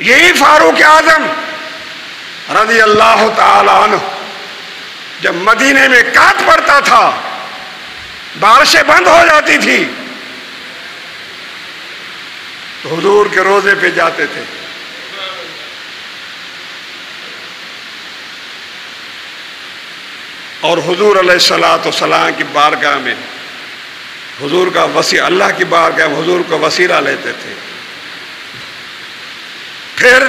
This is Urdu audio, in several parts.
یہی فاروق اعظم رضی اللہ تعالی عنہ جب مدینے میں قحط پڑتا تھا، بارشیں بند ہو جاتی تھی، تو حضور کے روضے پہ جاتے تھے. اور حضور علیہ الصلوۃ والسلام کی بارگاہ میں حضور کا وسیلہ، اللہ کی بارگاہ میں حضور کا وسیلہ لیتے تھے. پھر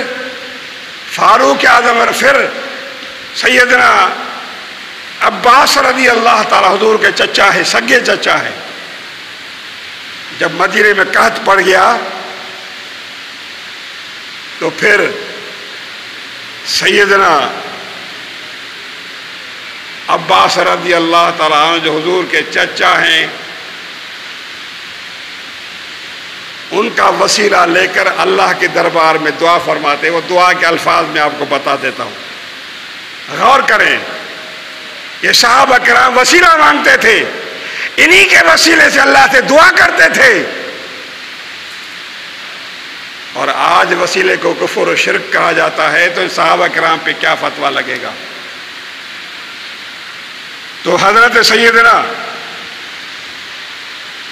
فاروق اعظم اور پھر سیدنا عباس رضی اللہ تعالی حضور کے چچا ہے، سگے چچا ہے، جب مدینے میں قحط پڑ گیا تو پھر سیدنا عباس رضی اللہ تعالیٰ عنہ جو حضور کے چچا ہیں، ان کا وسیلہ لے کر اللہ کے دربار میں دعا فرماتے. وہ دعا کے الفاظ میں آپ کو بتا دیتا ہوں، غور کریں. یہ صحابہ کرام وسیلہ مانگتے تھے، انہی کے وسیلے سے اللہ سے دعا کرتے تھے. اور آج وسیلے کو کفر و شرک کہا جاتا ہے تو ان صحابہ کرام پہ کیا فتویٰ لگے گا؟ تو حضرت سیدنا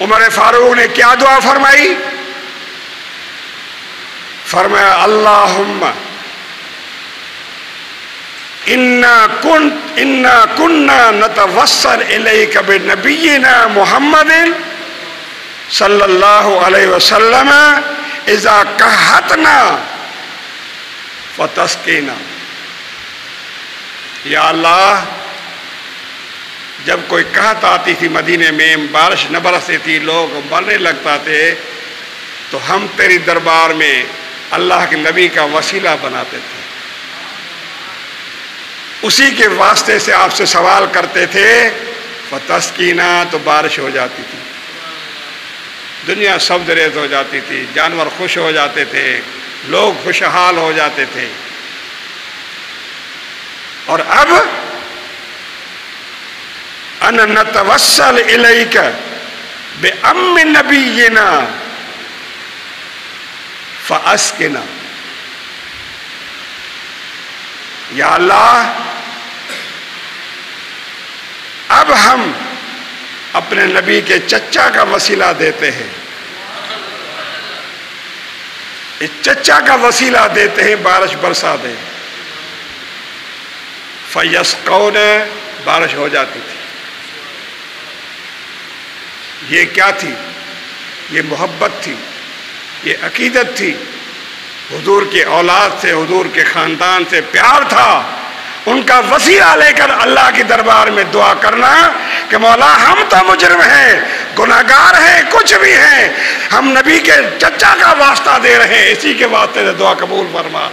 عمر فاروق نے کیا دعا فرمائی؟ فرمایا اللہم انا کننا نتوسل الیک بنبینا محمد صلی اللہ علیہ وسلم اذا قحطنا فتسقینا. یا اللہ، جب کوئی قحط آتی تھی مدینے میں، بارش نہ برستی تھی، لوگ مرنے لگتا تھے، تو ہم تیری دربار میں اللہ کے نبی کا وسیلہ بناتے تھے، اسی کے واسطے سے آپ سے سوال کرتے تھے. فتسقینا، تو بارش ہو جاتی تھی، دنیا سبز ریز ہو جاتی تھی، جانور خوش ہو جاتے تھے، لوگ خوشحال ہو جاتے تھے. اور اب ان نتوسل الیک بام نبینا فاسقنا. یا اللہ، اب ہم اپنے نبی کے چچا کا وسیلہ دیتے ہیں، اس چچا کا وسیلہ دیتے ہیں، بارش برسا دے. فیسقون، بارش ہو جاتی تھی. یہ کیا تھی؟ یہ محبت تھی، یہ عقیدت تھی. حضور کی اولاد سے، حضور کے خاندان سے پیار تھا. ان کا وسیلہ لے کر اللہ کے دربار میں دعا کرنا کہ مولا ہم تو مجرم ہیں، گناہگار ہیں، کچھ بھی ہیں، ہم نبی کے چچا کا واسطہ دے رہے ہیں، اسی کے واسطے سے دعا قبول فرما.